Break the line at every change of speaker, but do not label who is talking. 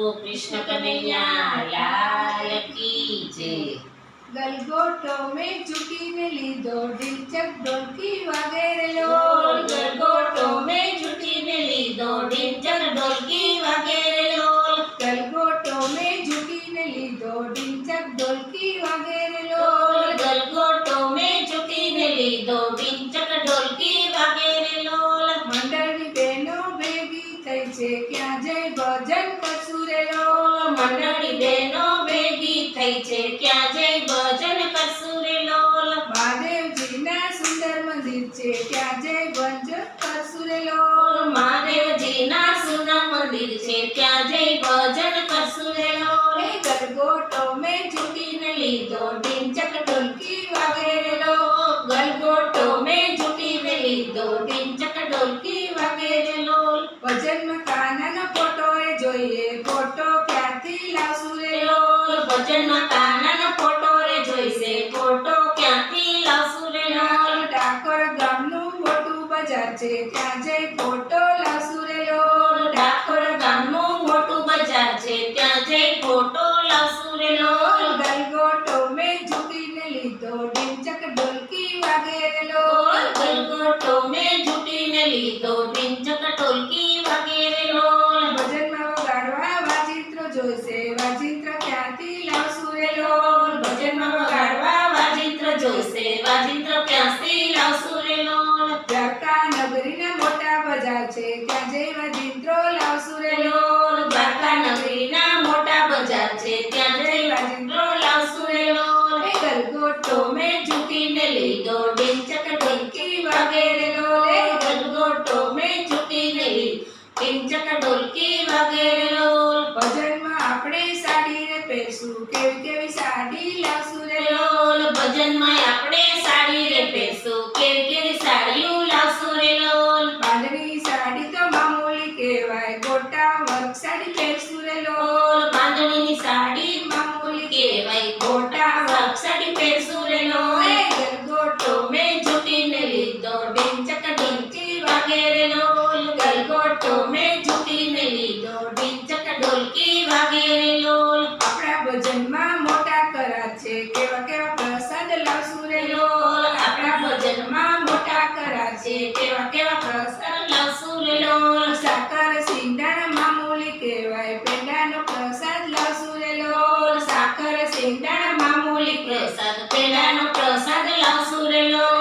कृष्ण कन्हैया लाल की जय।
गलगोटो में चुकी ने लीधो ढिलचक ढोलकी वगैरे लोल।
गलगोटो में चुकी ने लीधो ढिलचक ढोलकी वगैरे लोल।
गलगोटो में चुकी ने लीधो ढिलचक ढोलकी वगैरे लोल।
गलगोटो में चुकी ने लीधो ढिलचक ढोलकी वगैरे लोल।
मंडळी बહેનો ભેગી થઈ છે ક્યાં જઈ ભજન કરશું રે લોલ।
મંડળી બહેનો ભેગી થઈ છે ક્યાં જઈ ભજન કરશું રે લોલ।
મહાદેવજીના સુંદર મંદિર છે ત્યાં જઈ ભજન કરશું રે લોલ।
મહાદેવજીના સુંદર મંદિર છે ત્યાં જઈ ભજન કરશું રે લોલ।
એ ગલગોટો મેં ઝૂકીને લીધો ઢીંચક ઢોલકી વગેરે લોલ।
ગલગોટો મેં ઝૂકીને લીધો ઢીંચક ઢોલકી વગેરે લોલ।
ભજનમાં કાનાનો ફોટો એ જોઈએ ફોટો ક્યાંથી લાવશું રે
લોલ ભજનમાં કાનાનો ફોટો રે જોઈશે ફોટો ક્યાંથી લાવશું રે લોલ।
ડાકોર ગામનું મોટું બજાર છે ત્યાં જઈ ફોટો લાવશું રે લોલ।
ડાકોર ગામનું મોટું બજાર છે ત્યાં જઈ ફોટો લાવશું રે લોલ।
ગલગોટો મેં ઝૂકીને લીધો ઢીંચક ઢોલકી વગેરે લોલ।
ગલગોટો મેં ઝૂકીને લીધો ઢીંચક ઢોલકી વગેરે લોલ।
ભજનમાં વગાડવા વાજિંત્રો જોઈશે વાજિંત્ર ક્યાંથી લાવશું રે લોલ।
ભજનમાં વગાડવા વાજિંત્ર જોઈશે વાજિંત્ર ક્યાંથી લાવશું રે લોલ।
દ્વારકા નગરીના મોટા બજાર છે ત્યાં જઈ વાજિંત્રો લાવશું રે લોલ।
દ્વારકા નગરીના મોટા બજાર છે ત્યાં જઈ વાજિંત્રો લાવશું રે લોલ।
એ ગલગોટો
મેં ઝૂકીને લીધો ઢીંચક ઢોલકી વગેરે લોલ। ગલગોટો મેં ઝૂકીને લીધો ઢીંચક ઢોલકી વગેરે લોલ।
ભજનમાં આપણે સાડી રે પહેરશું કેવી કેવી સાડી લાવશું રે લોલ।
લોલ ભજનમાં આપણે સાડી રે પહેરશું કેવી કેવી સાડીઓ લાવશું રે લોલ।
બાંધણી સાડી તો મામૂલી કહેવાય ગોટા વર્ક સાડી પહેરશું રે લોલ।
લોલ બાંધણીની સાડી મામૂલી કહેવાય ગોટા વર્ક સાડી પહેરશું રે લોલ।
એ ગલગોટો
મેં ઝૂકીને લીધો ઢીંચક ઢોલકી વગેરે લોલ। ગલગોટો મેં ઝૂકીને લીધો ઢીંચક ઢોલકી વગેરે લોલ।
આપણા ભજનમાં મોટા કરાર છે કેવા કેવા પ્રસાદ લાવશું રે લોલ।
લોલ આપણા ભજનમાં મોટા કરાર છે કેવા કેવા પ્રસાદ લાવશું રે લોલ।
સાકર સિંધાણા મામૂલી કહેવાય પેંડાનો પ્રસાદ લાવશું રે લોલ।
લોલ સાકર સિંધાણા મામૂલી પ્રસાદ પેલાનો પ્રસાદ લાવશું રે લોલ।